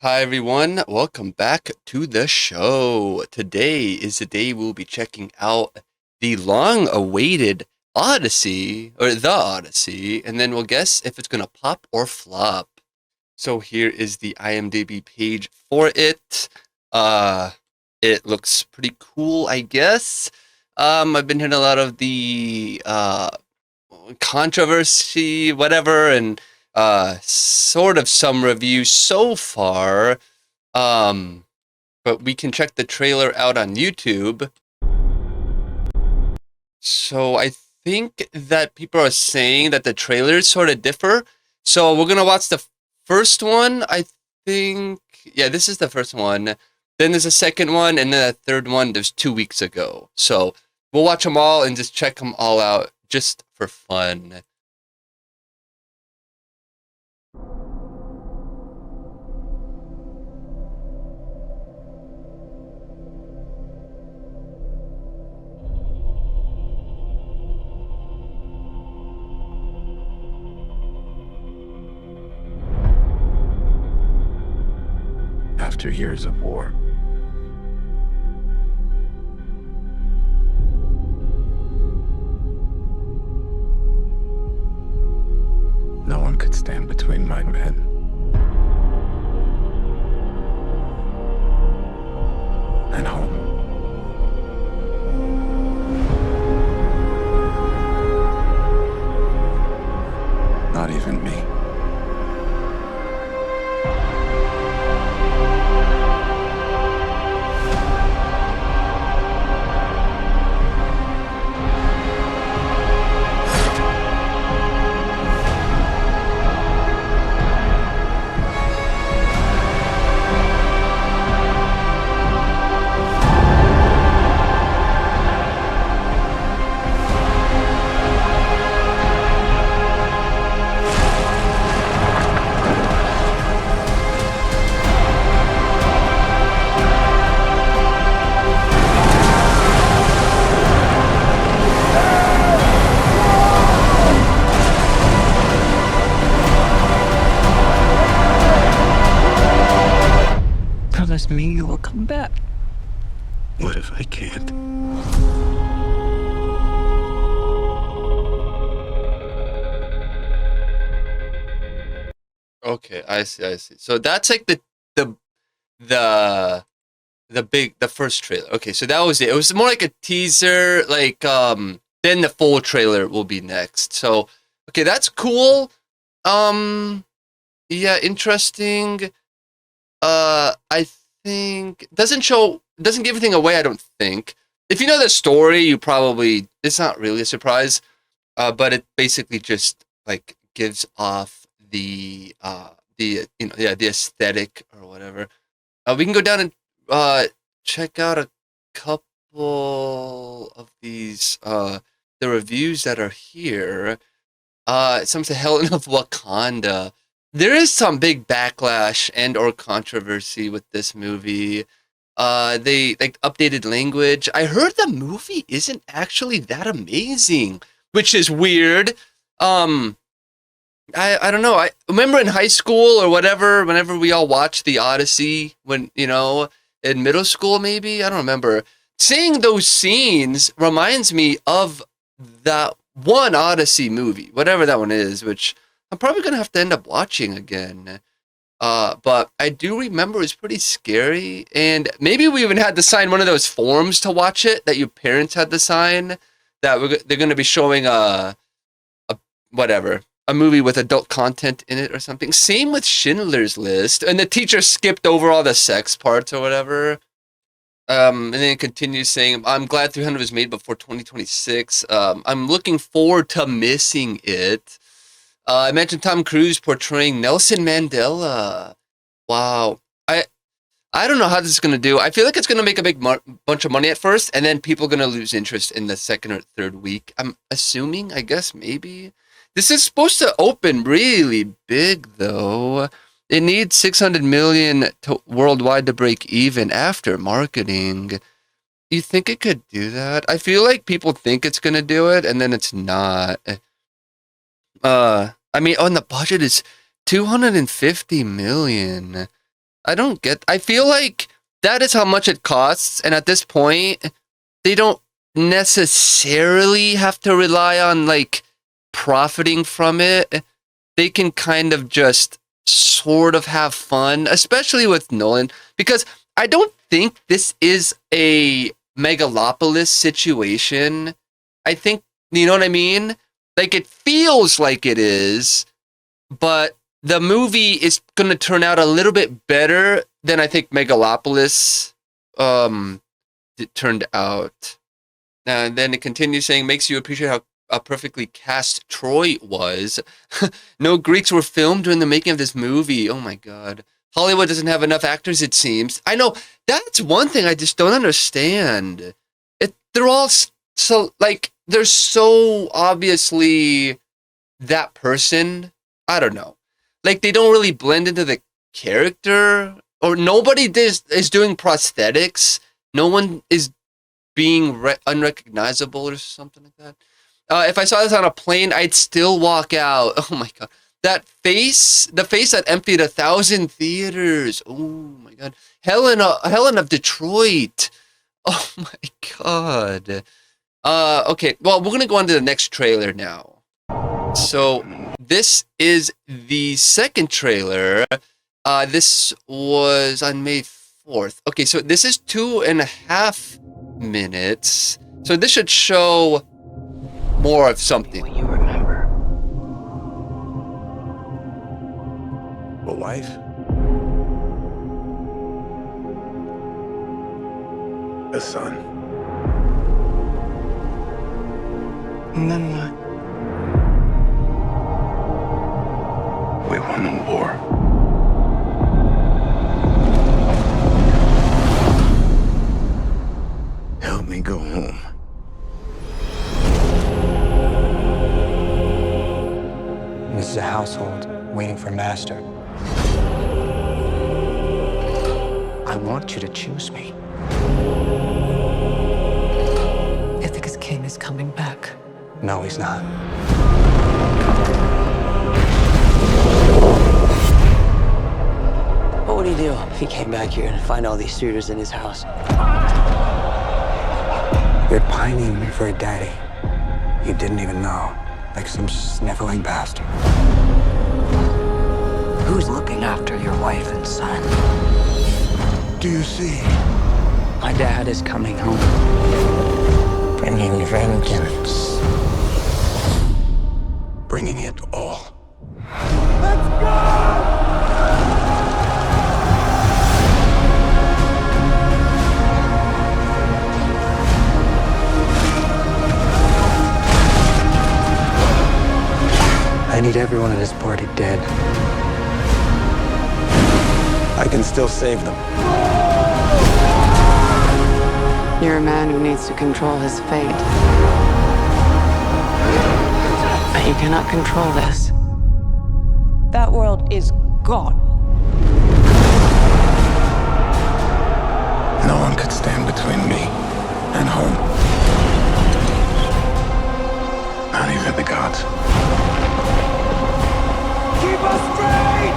Hi everyone, welcome back to the show. Today is the day we'll be checking out the long-awaited Odyssey, or the Odyssey, and then we'll guess if it's gonna pop or flop. So here is the IMDb page for it. Uh, it looks pretty cool, I guess. I've been hearing a lot of the controversy, whatever, and sort of some reviews so far. Um, but we can check the trailer out on YouTube. So I think that people are saying that the trailers sort of differ. So we're gonna watch the first one. I think, yeah, this is the first one. Then there's a second one, and then a third one. There's 2 weeks ago. So we'll watch them all and just check them all out just for fun. After years of war, no one could stand between my men and home. Not even me. Promise me you will come back. What if I can't? Okay, I see. So that's like the the first trailer. Okay, so that was it. It was more like a teaser, like then the full trailer will be next. So okay, that's cool. Um yeah, interesting. I think doesn't give anything away, I don't think. If you know the story, you probably it's not really a surprise. But it basically just like gives off the the aesthetic or whatever. We can go down and check out a couple of these the reviews that are here. Some to Helen of Wakanda. There is some big backlash and or controversy with this movie. They like updated language. I heard the movie isn't actually that amazing, which is weird. Um, I don't know. I remember in high school or whatever, whenever we all watched the Odyssey, when in middle school maybe, I don't remember. Seeing those scenes reminds me of that one Odyssey movie, whatever that one is, which I'm probably gonna have to end up watching again. But I do remember it's pretty scary, and maybe we even had to sign one of those forms to watch it that your parents had to sign. They're gonna be showing a whatever a movie with adult content in it or something. Same with Schindler's List, and the teacher skipped over all the sex parts or whatever. And then it continues saying, "I'm glad 300 was made before 2026. I'm looking forward to missing it." I mentioned Tom Cruise portraying Nelson Mandela. Wow. I don't know how this is going to do. I feel like it's going to make a big bunch of money at first, and then people are going to lose interest in the second or third week. I'm assuming, I guess, maybe. This is supposed to open really big, though. It needs 600 million worldwide to break even after marketing. You think it could do that? I feel like people think it's going to do it, and then it's not. I mean, the budget is 250 million. I don't get. I feel like that is how much it costs, and at this point, they don't necessarily have to rely on like profiting from it. They can kind of just sort of have fun, especially with Nolan, because I don't think this is a megalopolis situation. I think, you know what I mean? Like, it feels like it is, but the movie is going to turn out a little bit better than I think Megalopolis it turned out. And then it continues saying, makes you appreciate how perfectly cast Troy was. No Greeks were filmed during the making of this movie. Oh my God. Hollywood doesn't have enough actors, it seems. I know, that's one thing I just don't understand. They're all so, like, they're so obviously that person. I don't know. Like, they don't really blend into the character, or nobody is doing prosthetics. No one is being unrecognizable or something like that. If I saw this on a plane, I'd still walk out. Oh my God. That face, the face that emptied 1,000 theaters. Oh my God. Helen of Detroit. Oh my God. Okay, well, we're going to go on to the next trailer now. So this is the second trailer. This was on May 4th. Okay, so this is 2.5 minutes. So this should show more of something. What you remember. A wife? A son. And then what? We won the war. Help me go home. This is a household waiting for master. I want you to choose me. Ithaca's king is coming back. No, he's not. What would he do if he came back here and find all these suitors in his house? They're pining for a daddy you didn't even know, like some sniveling bastard. Who's looking after your wife and son? Do you see? My dad is coming home. Bringing vengeance. Bringing it all. I need everyone at this party dead. I can still save them. You're a man who needs to control his fate. But you cannot control this. That world is gone. No one could stand between me and home. Not even the gods. Keep us straight!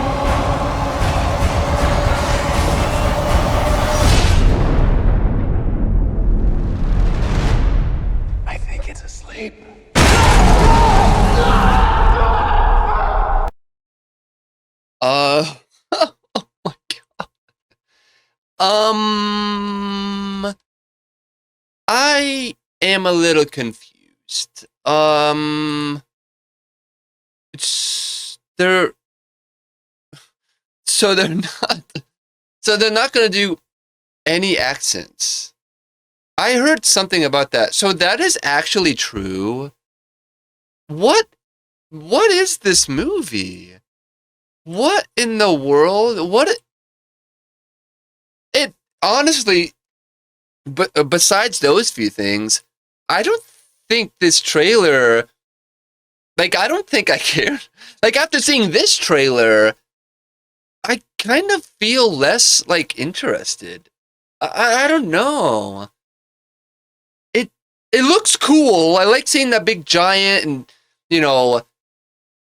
I think it's asleep. Oh my God. I am a little confused. They're not going to do any accents. I heard something about that. So that is actually true. What is this movie? What in the world? It honestly, but besides those few things, I don't think this trailer, like, I don't think I care. Like, after seeing this trailer, I kind of feel less, like, interested. I don't know. It looks cool. I like seeing that big giant and, you know,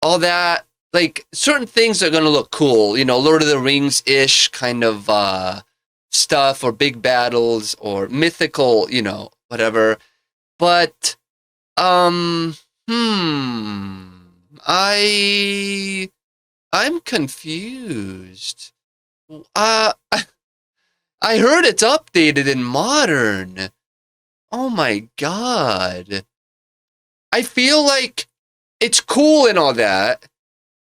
all that. like certain things are gonna look cool, you know, Lord of the Rings ish kind of stuff, or big battles, or mythical, you know, whatever. But I'm confused. I heard it's updated and modern. Oh my god. I feel like it's cool and all that,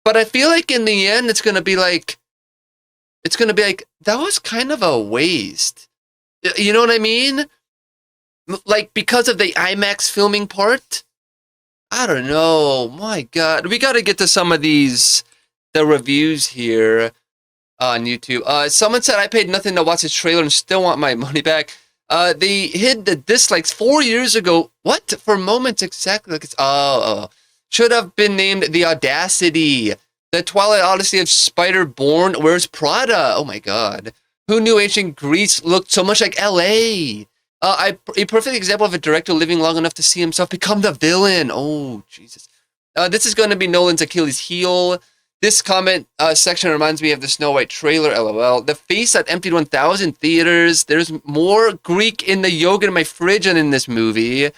but I feel like in the end it's gonna be like that was kind of a waste. You know what I mean? Like, because of the IMAX filming part? I don't know. My god. We gotta get to some of the reviews here on YouTube. Someone said I paid nothing to watch this trailer and still want my money back. They hid the dislikes 4 years ago. What? For moments exactly like it's should have been named The Audacity. The Twilight Odyssey of Spider-Born. Where's Prada? Oh my god. Who knew ancient Greece looked so much like LA? A perfect example of a director living long enough to see himself become the villain. Oh, Jesus. This is going to be Nolan's Achilles heel. This comment section reminds me of the Snow White trailer, LOL. The face that emptied 1,000 theaters. There's more Greek in the yogurt in my fridge than in this movie.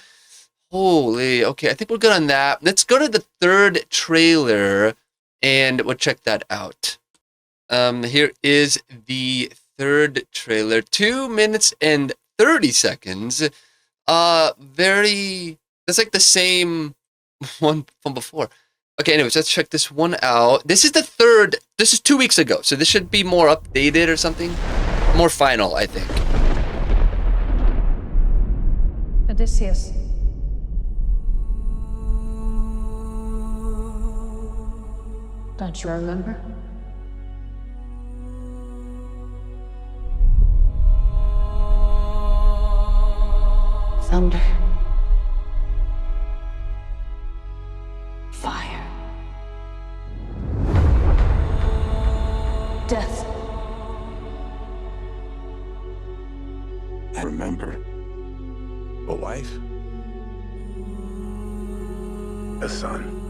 Holy. Okay, I think we're good on that. Let's go to the third trailer, and we'll check that out. Here is the third trailer. 2 minutes and 30 seconds. That's like the same one from before. Okay, anyways, let's check this one out. This is the third. This is 2 weeks ago, so this should be more updated or something. More final, I think. Odysseus. Don't you remember? Thunder. Fire. Death. I remember. A wife. A son.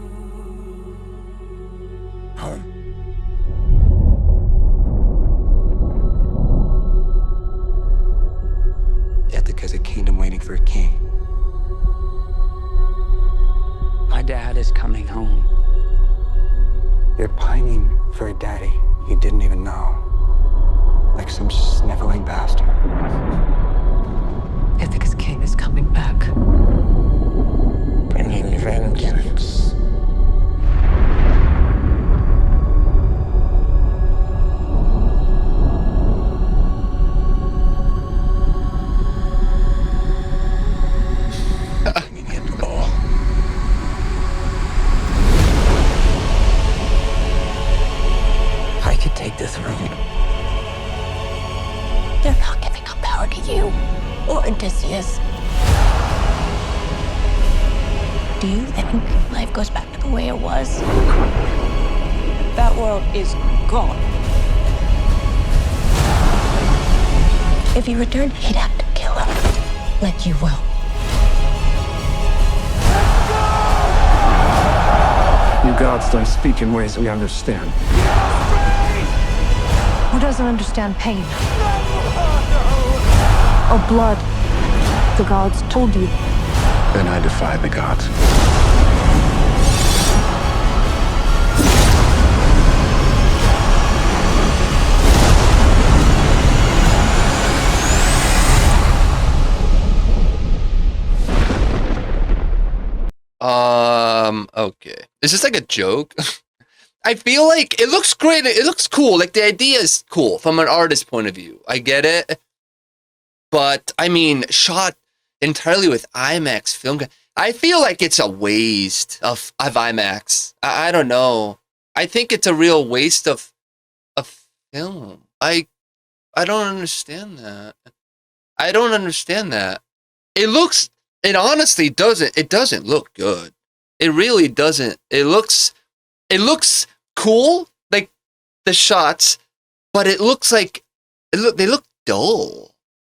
Home. Ithaca's a kingdom waiting for a king. My dad is coming home. You're pining for a daddy you didn't even know. Like some sniveling bastard. Ithaca's king is coming back. Bringing vengeance. Bringing it all. I could take the throne. They're not giving up power to you or Odysseus. Do you think life goes back to the way it was? That world is gone. If he returned, he'd have to kill him, like you will. You gods don't speak in ways we understand. Who doesn't understand pain? Or blood? The gods told you. Then I defy the gods. Okay. Is this like a joke? I feel like it looks great. It looks cool. Like, the idea is cool from an artist's point of view. I get it. But, I mean, shot entirely with IMAX film. I feel like it's a waste of IMAX. I don't know. I think it's a real waste of film. I don't understand that. I don't understand that. It honestly doesn't look good. It really doesn't. It looks cool, like the shots, but it looks like they look dull.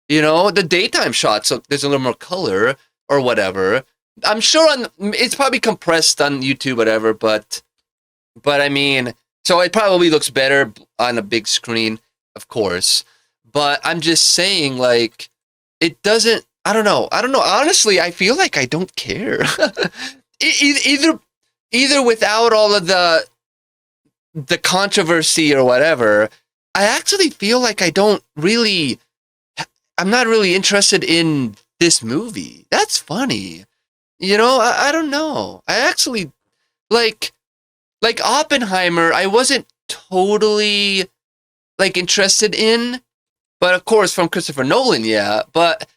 You know, the daytime shots, so there's a little more color or whatever. I'm sure it's probably compressed on YouTube, whatever, but But I mean, so it probably looks better on a big screen, of course. But I'm just saying, like, it doesn't. I don't know. Honestly, I feel like I don't care. either, either without all of the controversy or whatever, I actually feel like I don't really. I'm not really interested in this movie. That's funny. I don't know. I actually like Oppenheimer. I wasn't totally like interested in, but of course from Christopher Nolan, yeah. But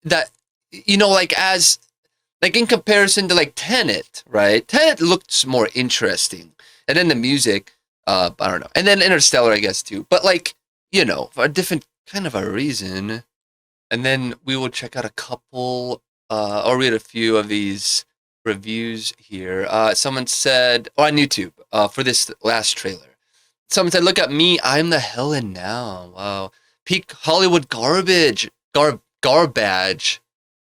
that like as like in comparison to like Tenet, right? Tenet looks more interesting, and then the music, I don't know, and then Interstellar, I guess too. But like for a different kind of a reason. And then we will check out a couple, or read a few of these reviews here. Someone said, on YouTube, for this last trailer, someone said, "Look at me, I'm the Helen now." Wow, peak Hollywood garbage, garbage.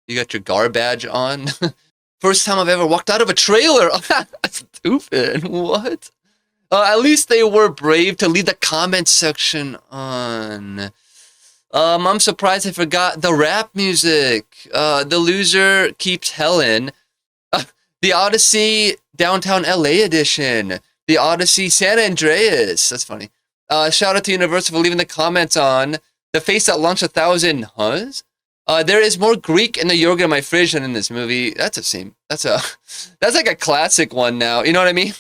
You got your garbage on. First time I've ever walked out of a trailer. Stupid. What? At least they were brave to leave the comment section on. I'm surprised I forgot the rap music. The loser keeps Helen. The Odyssey Downtown LA edition. The Odyssey San Andreas. That's funny. Shout out to Universal for leaving the comments on. The face that launched 1,000 Hus. There is more Greek in the yogurt in my fridge than in this movie. That's like a classic one now. You know what I mean?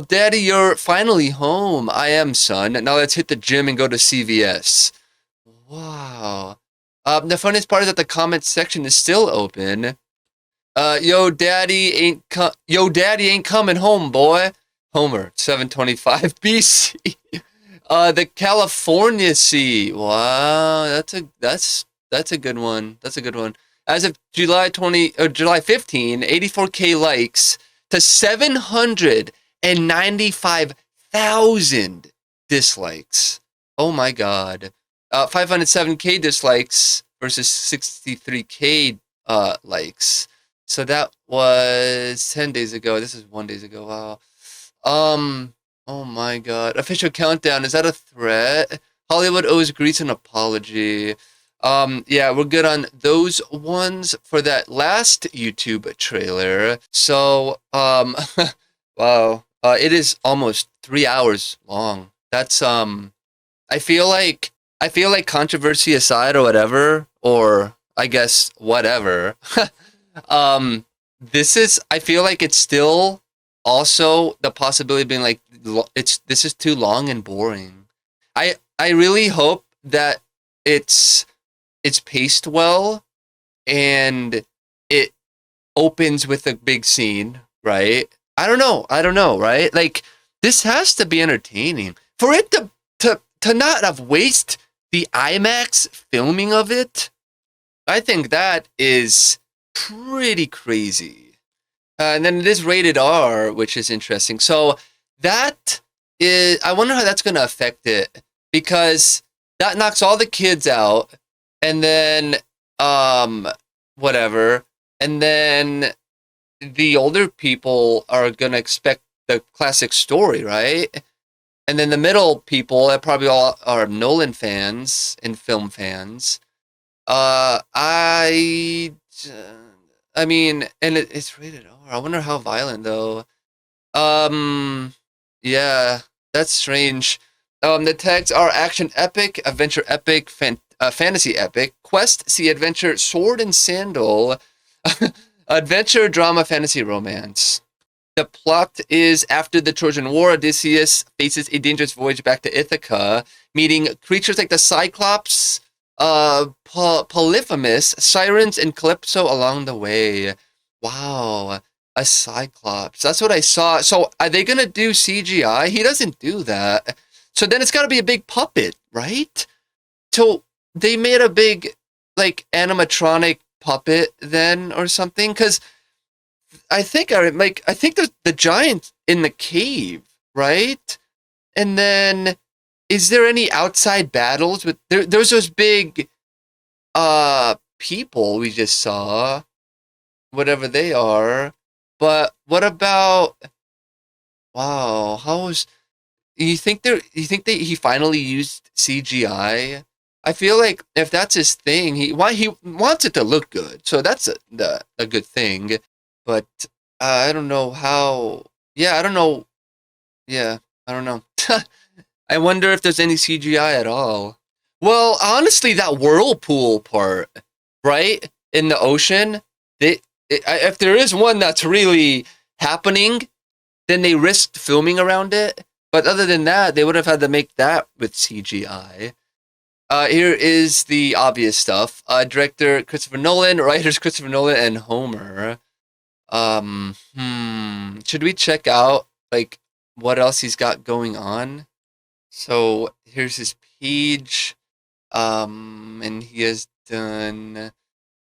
Daddy, you're finally home. I am, son. Now let's hit the gym and go to CVS. Wow. The funniest part is that the comment section is still open. Yo, daddy ain't coming home, boy. Homer, 725 BC. The California Sea. Wow, that's a good one. That's a good one. As of July 15, 84K likes to 795,000 dislikes. Oh my god. 507K dislikes versus 63K likes. So that was 10 days ago. This is 1 day ago. Wow. Oh my god. Official countdown. Is that a threat? Hollywood owes Greece an apology. Yeah, we're good on those ones for that last YouTube trailer. So, wow. It is almost 3 hours long. That's, I feel like controversy aside or whatever, or I guess whatever, I feel like it's still also the possibility of being like, this is too long and boring. I really hope that it's paced well and it opens with a big scene, right? I don't know, right? Like, this has to be entertaining. For it to not have waste the IMAX filming of it, I think that is pretty crazy. And then it is rated R, which is interesting. So that is, I wonder how that's going to affect it, because that knocks all the kids out, and then whatever, and then the older people are going to expect the classic story, right? And then the middle people that probably all are Nolan fans and film fans. I mean, and it's rated R. I wonder how violent though. Yeah, that's strange. The tags are action epic, adventure epic, fantasy epic, quest, sea adventure, sword and sandal, adventure, drama, fantasy, romance. The plot is, after the Trojan War, Odysseus faces a dangerous voyage back to Ithaca, meeting creatures like the Cyclops, Polyphemus, Sirens, and Calypso along the way. Wow, a Cyclops. That's what I saw. So are they going to do CGI? He doesn't do that. So then it's got to be a big puppet, right? So they made a big, like, animatronic puppet then or something? Because I think there's the giant in the cave, right? And then is there any outside battles with there's those big people we just saw, whatever they are. But what about wow, how was you think that he finally used CGI? I feel like if that's his thing, he wants it to look good. So that's a good thing. But I don't know how. Yeah, I don't know. Yeah, I don't know. I wonder if there's any CGI at all. Well, honestly, that whirlpool part, right? In the ocean, if there is one that's really happening, then they risked filming around it. But other than that, they would have had to make that with CGI. Here is the obvious stuff. Director Christopher Nolan, writers Christopher Nolan and Homer. Should we check out like what else he's got going on? So here's his page. And he has done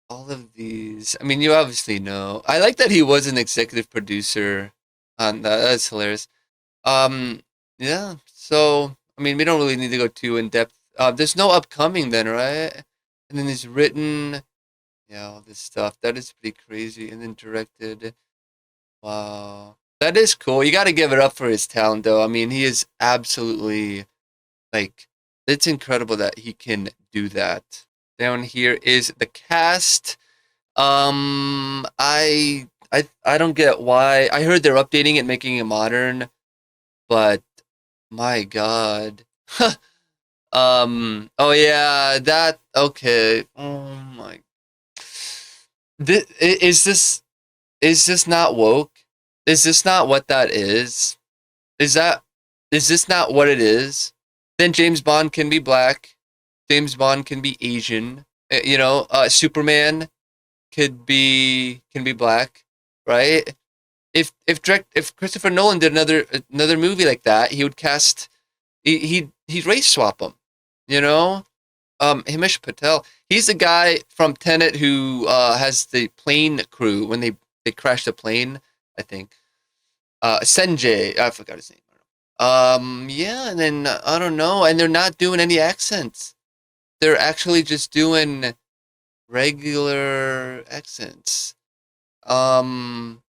all of these. I mean, you obviously know. I like that he was an executive producer on that. That's hilarious. Yeah. So, I mean, we don't really need to go too in depth. There's no upcoming then, right? And then he's written, yeah, all this stuff. That is pretty crazy. And then directed. Wow. That is cool. You got to give it up for his talent, though. I mean, he is absolutely, like, it's incredible that he can do that. Down here is the cast. I don't get why. I heard they're updating it, making it modern, but my God. Oh yeah, that okay. Oh my. Is this not woke? Is this not what that is? Is this not what it is? Then James Bond can be black. James Bond can be Asian. Superman can be black, right? If Christopher Nolan did another movie like that, he would cast he'd race swap them, you know. Himesh Patel, he's the guy from Tenet who has the plane crew when they crash the plane, I think. Sanjay, I forgot his name. Yeah, and then I don't know, and they're not doing any accents. They're actually just doing regular accents. Wow.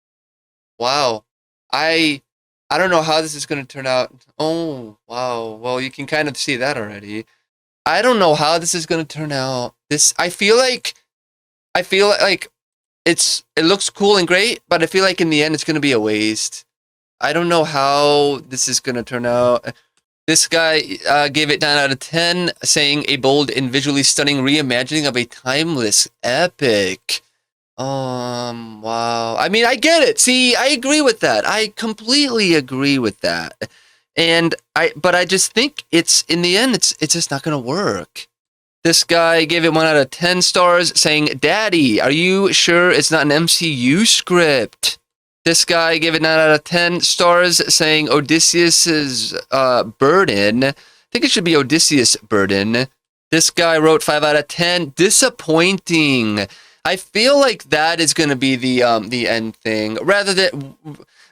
I don't know how this is going to turn out. Oh, wow. Well, you can kind of see that already. I don't know how this is going to turn out. I feel like it looks cool and great, but I feel like in the end it's going to be a waste. I don't know how this is going to turn out. This guy gave it 9 out of 10, saying a bold and visually stunning reimagining of a timeless epic. Wow. I mean, I get it. See, I agree with that. I completely agree with that. But I just think in the end, it's just not going to work. This guy gave it 1 out of 10 stars, saying, Daddy, are you sure it's not an MCU script? This guy gave it 9 out of 10 stars, saying Odysseus's burden. I think it should be Odysseus' burden. This guy wrote 5 out of 10. Disappointing. I feel like that is going to be the end thing. Rather than,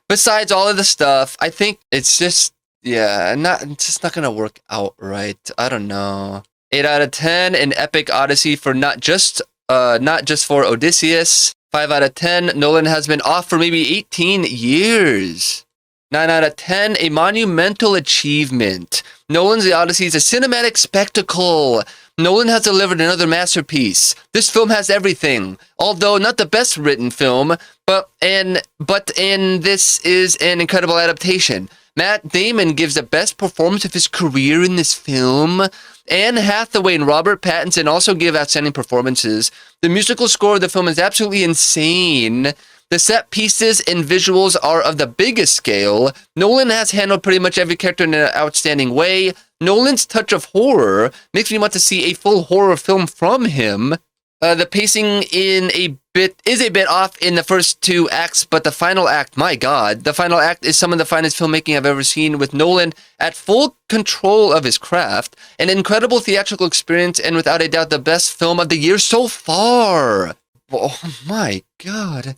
besides all of the stuff, I think it's just, it's just not going to work out right. I don't know. 8 out of 10, an epic Odyssey for not just for Odysseus. 5 out of 10, Nolan has been off for maybe 18 years. 9 out of 10, a monumental achievement. Nolan's The Odyssey is a cinematic spectacle. Nolan has delivered another masterpiece. This film has everything, although not the best written film, but this is an incredible adaptation. Matt Damon gives the best performance of his career in this film. Anne Hathaway and Robert Pattinson also give outstanding performances. The musical score of the film is absolutely insane. The set pieces and visuals are of the biggest scale. Nolan has handled pretty much every character in an outstanding way. Nolan's touch of horror makes me want to see a full horror film from him. The pacing is a bit off in the first 2 acts, but the final act, my God, the final act is some of the finest filmmaking I've ever seen, with Nolan at full control of his craft, an incredible theatrical experience, and without a doubt the best film of the year so far. Oh my God,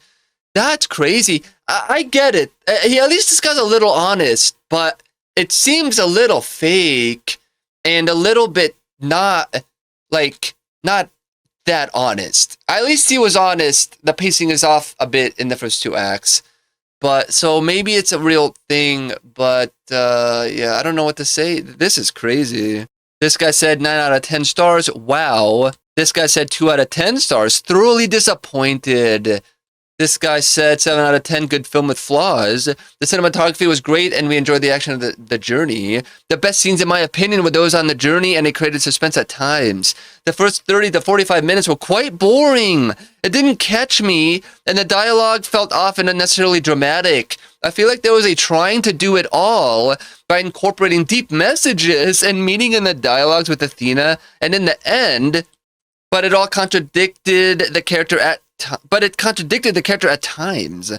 that's crazy. I get it. He at least this guy's a little honest, but it seems a little fake and a little bit not that honest. At least he was honest. The pacing is off a bit in the first 2 acts. But so maybe it's a real thing, but yeah, I don't know what to say. This is crazy. This guy said 9 out of 10 stars. Wow. This guy said 2 out of 10 stars. Thoroughly disappointed. This guy said 7 out of 10, good film with flaws. The cinematography was great and we enjoyed the action of the journey. The best scenes, in my opinion, were those on the journey and it created suspense at times. The first 30 to 45 minutes were quite boring. It didn't catch me and the dialogue felt off and unnecessarily dramatic. I feel like there was a trying to do it all by incorporating deep messages and meaning in the dialogues with Athena and in the end, but it all contradicted the character at times.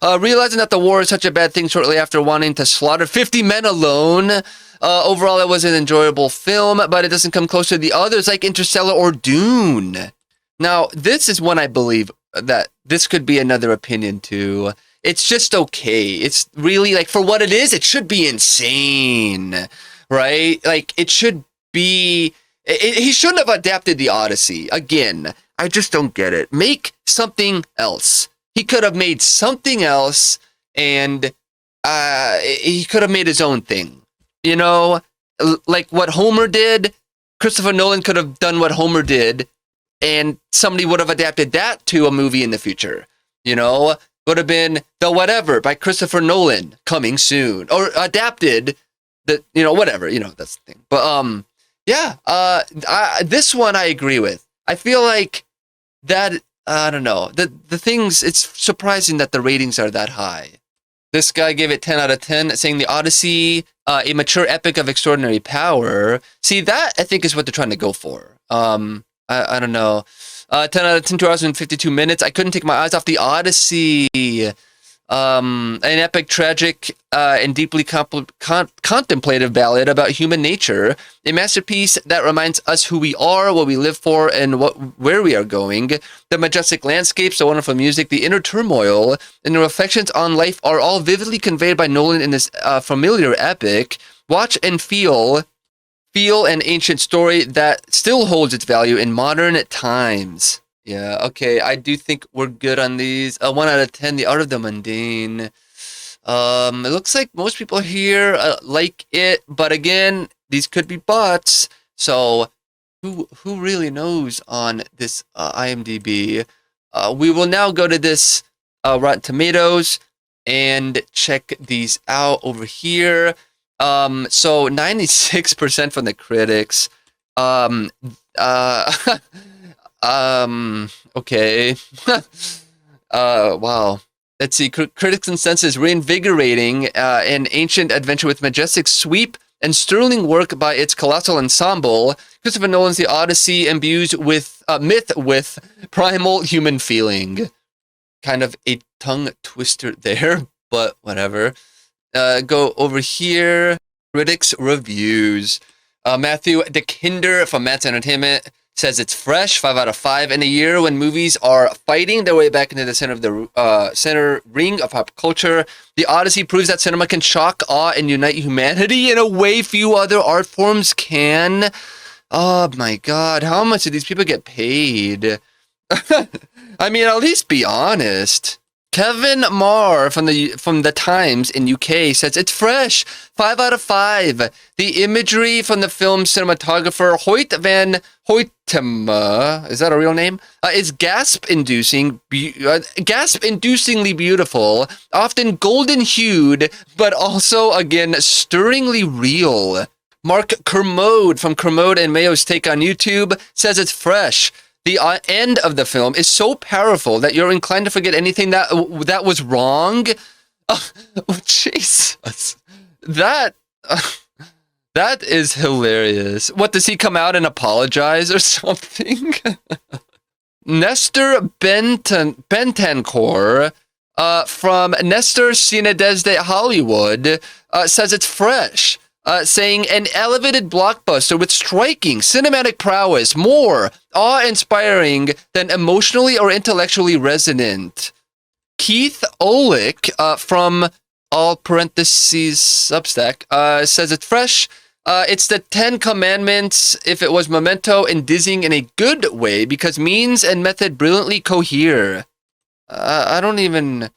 Realizing that the war is such a bad thing shortly after wanting to slaughter 50 men alone. Overall, it was an enjoyable film, but it doesn't come close to the others like Interstellar or Dune. Now, this is one I believe that this could be another opinion too. It's just okay. It's really, like, for what it is, it should be insane, right? Like, it should be... he shouldn't have adapted the Odyssey. Again, I just don't get it. Make something else. He could have made something else, and he could have made his own thing. You know, like what Homer did. Christopher Nolan could have done what Homer did, and somebody would have adapted that to a movie in the future. You know, would have been The Whatever by Christopher Nolan, coming soon, or adapted the, you know, whatever. You know, that's the thing. But yeah, this one I agree with. I feel like that, I don't know, the things, it's surprising that the ratings are that high. This guy gave it 10 out of 10, saying the Odyssey, a mature epic of extraordinary power. See, that I think is what they're trying to go for. I don't know. 10 out of 10, 2 hours and 52 minutes. I couldn't take my eyes off the Odyssey. An epic, tragic, and deeply contemplative ballad about human nature. A masterpiece that reminds us who we are, what we live for, and where we are going. The majestic landscapes, the wonderful music, the inner turmoil, and the reflections on life are all vividly conveyed by Nolan in this familiar epic. Watch and feel an ancient story that still holds its value in modern times. Yeah, okay, I do think we're good on these. 1 out of 10, The Art of the Mundane. It looks like most people here like it, but again, these could be bots. So who really knows on this iMDb? We will now go to this Rotten Tomatoes and check these out over here. So 96% from the critics. Okay. Wow. Let's see. Critics' consensus: reinvigorating an ancient adventure with majestic sweep and sterling work by its colossal ensemble. Christopher Nolan's The Odyssey imbues with myth with primal human feeling. Kind of a tongue twister there, but whatever. Go over here. Critics' reviews. Matthew DeKinder from Matt's Entertainment says it's fresh, 5 out of 5. In a year when movies are fighting their way back into the center of the center ring of pop culture, The Odyssey proves that cinema can shock, awe, and unite humanity in a way few other art forms can. Oh my God, how much do these people get paid? I mean, at least be honest. Kevin Marr from the Times in UK says it's fresh, 5 out of 5. The imagery from the film's cinematographer Hoyt van Hoytema, is that a real name? Is gasp-inducingly beautiful, often golden-hued, but also again stirringly real. Mark Kermode from Kermode and Mayo's Take on YouTube says it's fresh. The end of the film is so powerful that you're inclined to forget anything that was wrong. Oh, Jesus. That is hilarious. What, does he come out and apologize or something? Nestor Bentancor from Nestor Cine Desde Hollywood says it's fresh. Saying an elevated blockbuster with striking cinematic prowess, more awe-inspiring than emotionally or intellectually resonant. Keith Olick from all parentheses Substack says it's fresh. It's the 10 Commandments if it was Memento and dizzying in a good way because means and method brilliantly cohere. I don't even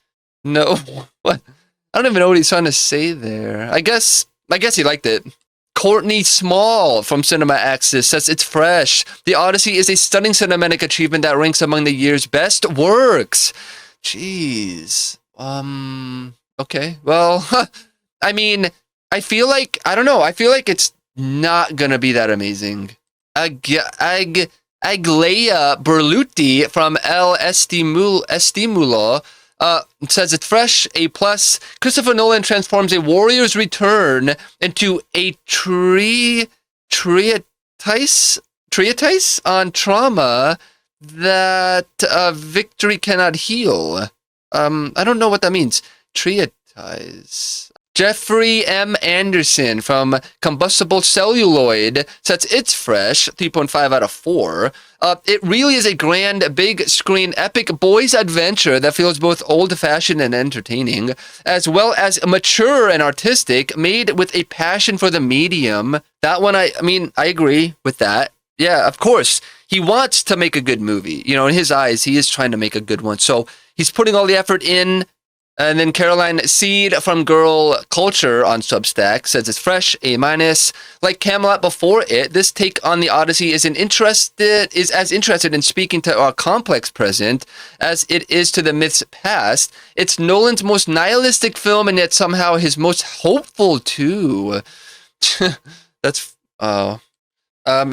No, what? I don't even know what he's trying to say there. I guess he liked it. Courtney Small from Cinema Axis says it's fresh. The Odyssey is a stunning cinematic achievement that ranks among the year's best works. Jeez. Okay. Well, I mean, I feel like, I don't know. I feel like it's not gonna be that amazing. Aglaia Berluti from El Estimulo says it's fresh, A+. Christopher Nolan transforms a warrior's return into a treatise on trauma that victory cannot heal. I don't know what that means. Treatise. Jeffrey M. Anderson from Combustible Celluloid says it's fresh, 3.5 out of 4. It really is a grand, big screen, epic boys' adventure that feels both old-fashioned and entertaining, as well as mature and artistic, made with a passion for the medium. That one, I mean, I agree with that. Yeah, of course. He wants to make a good movie. You know, in his eyes, he is trying to make a good one. So he's putting all the effort in. And then Caroline Seed from Girl Culture on Substack says it's fresh, A-. Like Camelot before it, this take on the Odyssey is as interested in speaking to our complex present as it is to the myth's past. It's Nolan's most nihilistic film, and yet somehow his most hopeful too. That's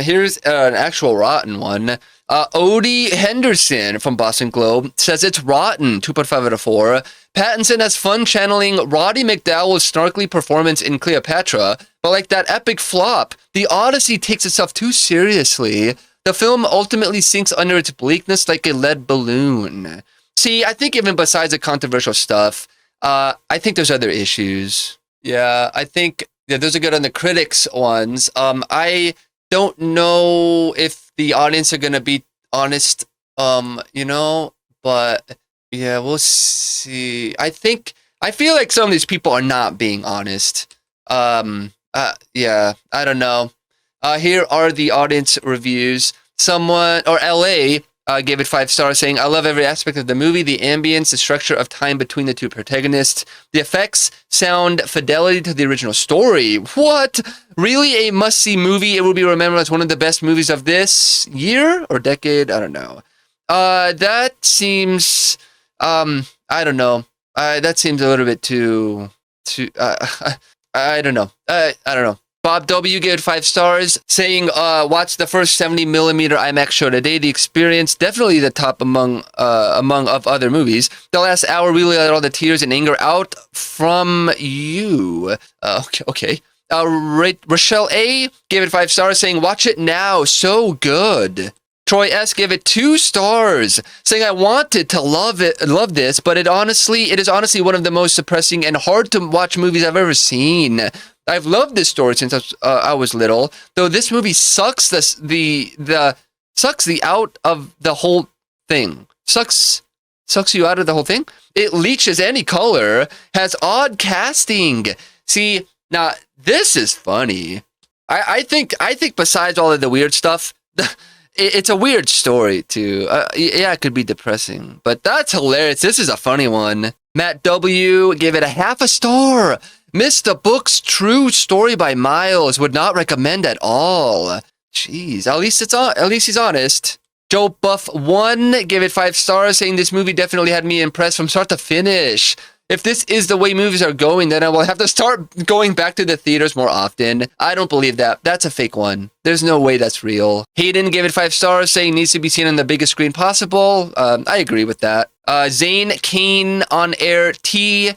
here's an actual rotten one. Odie Henderson from Boston Globe says it's rotten, 2.5 out of 4. Pattinson has fun channeling Roddy McDowall's snarkly performance in Cleopatra, but like that epic flop, the Odyssey takes itself too seriously. The film ultimately sinks under its bleakness like a lead balloon. See, I think even besides the controversial stuff, I think there's other issues. Yeah, I think those are good on the critics ones. I don't know if the audience are gonna be honest, but yeah, we'll see. I feel like some of these people are not being honest. Yeah, I don't know. Here are the audience reviews. Someone, or LA, gave it 5 stars, saying, I love every aspect of the movie, the ambience, the structure of time between the two protagonists, the effects, sound, fidelity to the original story. What? Really a must-see movie. It will be remembered as one of the best movies of this year or decade. I don't know. That seems, I don't know. That seems a little bit too, I don't know. I don't know. Bob W. gave it 5 stars, saying, watch the first 70mm IMAX show today. The experience, definitely the top among of other movies. The last hour really let all the tears and anger out from you. Okay. Rochelle A. gave it 5 stars, saying, watch it now. So good. Troy S. gave it 2 stars, saying, I wanted to love this, but it is honestly one of the most depressing and hard to watch movies I've ever seen. I've loved this story since I was little, though this movie sucks the out of the whole thing. Sucks you out of the whole thing. It leeches any color, has odd casting. See, now this is funny. I think besides all of the weird stuff, it's a weird story too. Yeah, it could be depressing, but that's hilarious. This is a funny one. Matt W. gave it a 0.5 star. Missed the book's true story by miles. Would not recommend at all. Jeez, at least he's honest. Joe Buff 1 gave it 5 stars, saying this movie definitely had me impressed from start to finish. If this is the way movies are going, then I will have to start going back to the theaters more often. I don't believe that. That's a fake one. There's no way that's real. Hayden gave it 5 stars, saying needs to be seen on the biggest screen possible. I agree with that. Zane Kane on air T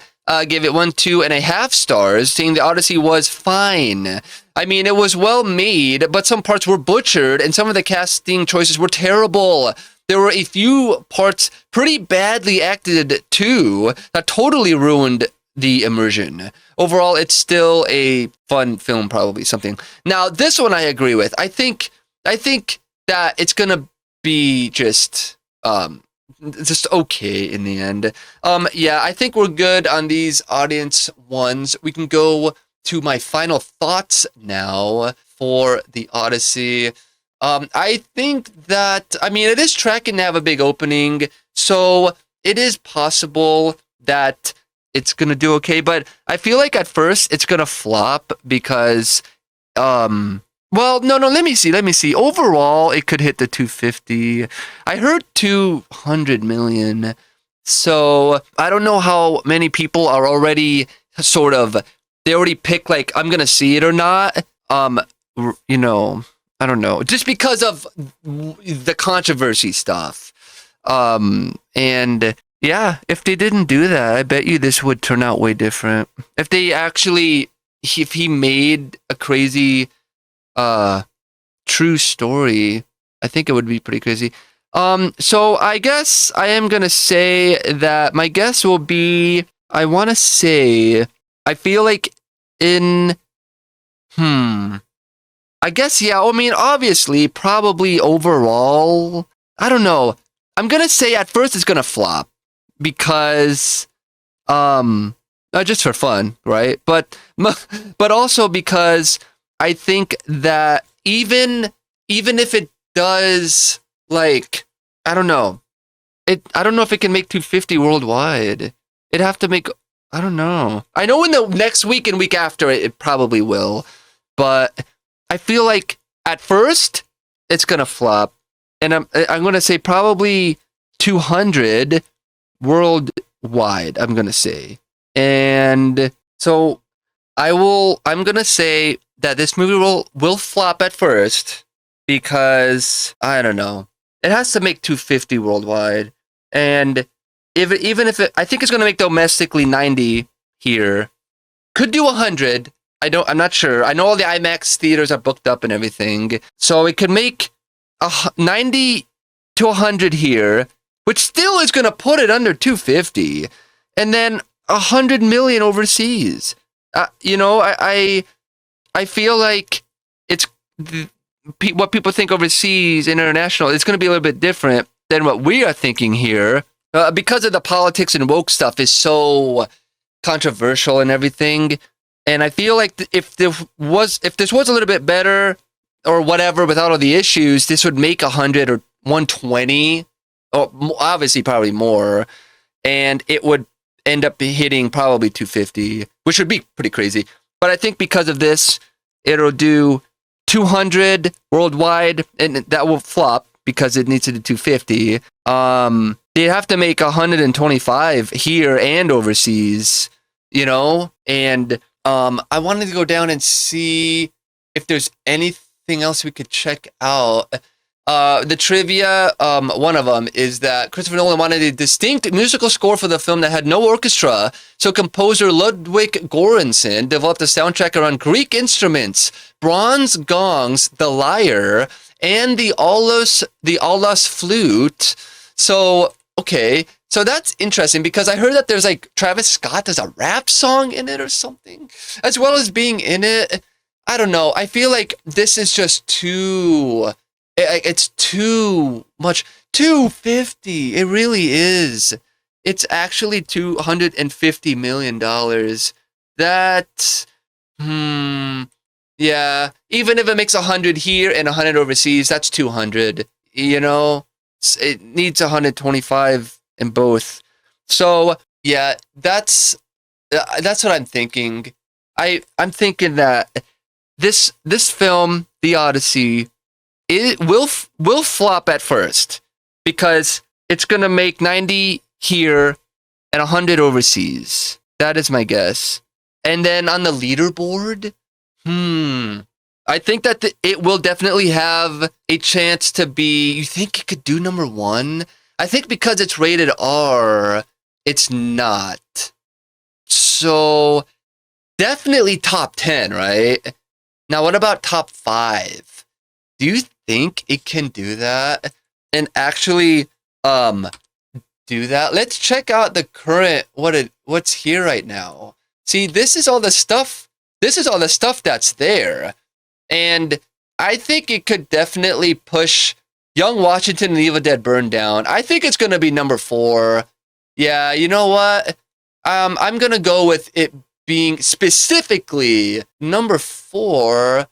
gave it 2.5 stars, saying the Odyssey was fine. I mean, it was well made, but some parts were butchered, and some of the casting choices were terrible. There were a few parts pretty badly acted too that totally ruined the immersion. Overall, it's still a fun film, probably something. Now, this one I agree with. I think that it's gonna be just okay in the end. Yeah, I think we're good on these audience ones. We can go to my final thoughts now for the Odyssey. I think that, I mean, it is tracking to have a big opening, so it is possible that it's gonna do okay, but I feel like at first it's gonna flop because, well, no, let me see. Overall, it could hit the 250. I heard 200 million. So I don't know how many people are already they already pick like, I'm gonna see it or not. You know, I don't know, just because of the controversy stuff. And yeah, if they didn't do that, I bet you this would turn out way different. If they actually, if he made a crazy, true story, I think it would be pretty crazy. So I guess I am gonna say that my guess will be, I want to say, I feel like I guess, yeah, I mean, obviously, probably overall, I don't know. I'm gonna say at first it's gonna flop because, just for fun, right? But also because I think that even if it does, like, I don't know if it can make 250 worldwide. It'd have to make, I don't know. I know in the next week and week after it probably will, but I feel like at first it's gonna flop, and I'm gonna say probably 200 worldwide. I'm gonna say, and so I'm gonna say that this movie will flop at first because I don't know. It has to make 250 worldwide, and even if I think it's gonna make domestically 90 here, could do 100. I'm not sure. I know all the IMAX theaters are booked up and everything, so it could make 90 to 100 here, which still is gonna put it under 250, and then 100 million overseas. You know, I feel like it's what people think overseas, international. It's gonna be a little bit different than what we are thinking here, because of the politics and woke stuff is so controversial and everything. And I feel like if this was a little bit better or whatever without all the issues, this would make 100 or 120, or obviously probably more, and it would end up hitting probably 250, which would be pretty crazy. But I think because of this, it'll do 200 worldwide, and that will flop because it needs to do 250. They have to make 125 here and overseas, you know, and I wanted to go down and see if there's anything else we could check out. The trivia, one of them is that Christopher Nolan wanted a distinct musical score for the film that had no orchestra, so composer Ludwig Göransson developed a soundtrack around Greek instruments, bronze gongs, the lyre, and the aulos flute. So, okay. So that's interesting because I heard that there's like Travis Scott does a rap song in it or something, as well as being in it. I don't know. I feel like this is just it's too much. 250. It really is. It's actually $250 million. That, yeah. Even if it makes 100 here and 100 overseas, that's 200. You know, it needs 125 in both. So yeah, that's what I'm thinking. I'm thinking that this film, The Odyssey, it will flop at first because it's gonna make 90 here and 100 overseas. That is my guess. And then on the leaderboard, I think that it will definitely have a chance to be. You think it could do number one? I think because it's rated R, it's not. So definitely top 10, right? Now, what about top 5? Do you think it can do that and actually do that? Let's check out the current what's here right now. See, this is all the stuff. This is all the stuff that's there, and I think it could definitely push Young Washington and Evil Dead Burn Down. I think it's going to be number 4. Yeah, you know what? I'm going to go with it being specifically number 4.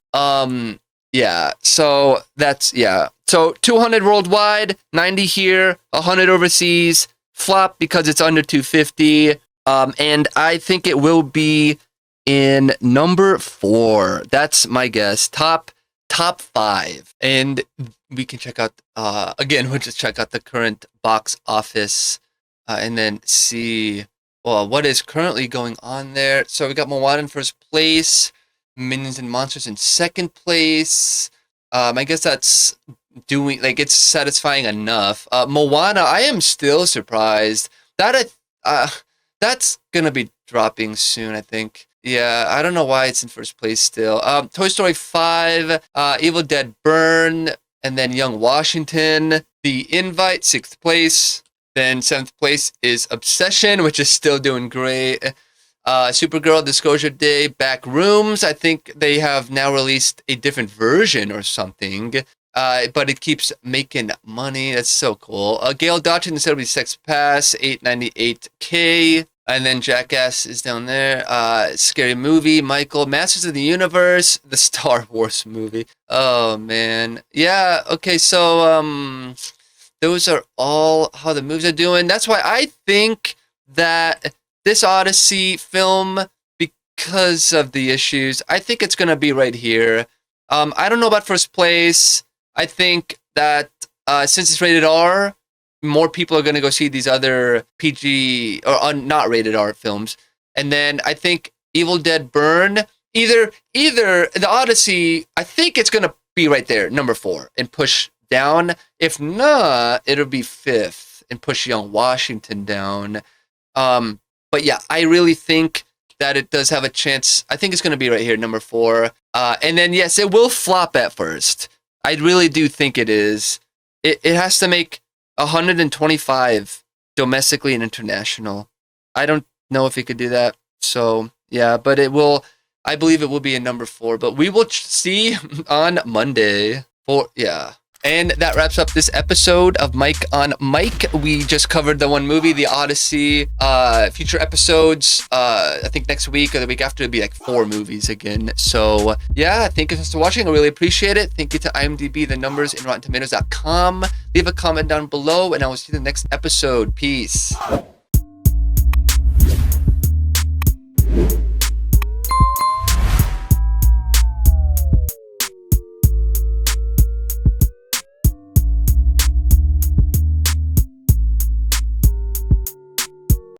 Yeah, so that's, yeah. So 200 worldwide, 90 here, 100 overseas, flop because it's under 250. And I think it will be in number 4. That's my guess. Top 5. And we can check out, again, we'll just check out the current box office and then see what is currently going on there. So we got Moana in first place, Minions and Monsters in second place. I guess that's doing, like, it's satisfying enough. Moana, I am still surprised that that's gonna be dropping soon, I think. Yeah, I don't know why it's in first place still. Toy Story 5, Evil Dead Burn, and then Young Washington. The Invite, 6th place. Then 7th place is Obsession, which is still doing great. Supergirl, Disclosure Day, Back Rooms. I think they have now released a different version or something. But it keeps making money. That's so cool. Gail Dodson instead will be Sex Pass, $898K. And then Jackass is down there. Scary Movie, Michael, Masters of the Universe, the Star Wars movie. Oh, man. Yeah, okay, so those are all how the movies are doing. That's why I think that this Odyssey film, because of the issues, I think it's going to be right here. I don't know about first place. I think that since it's rated R, more people are going to go see these other PG or not rated R films. And then I think Evil Dead Burn, either the Odyssey, I think it's going to be right there, number 4, and push down. If not, it'll be 5th and push Young Washington down. But yeah, I really think that it does have a chance. I think it's going to be right here, number 4. And then, yes, it will flop at first. I really do think it is. It has to make 125 domestically and international. I don't know if it could do that. So, yeah, but it will. I believe it will be in number 4. But we will see on Monday. And that wraps up this episode of Mike on Mike. We just covered the one movie, The Odyssey. Future episodes, I think next week or the week after, it'll be like 4 movies again. So, yeah, thank you for watching. I really appreciate it. Thank you to IMDB, the numbers, and RottenTomatoes.com. Leave a comment down below, and I will see you in the next episode. Peace.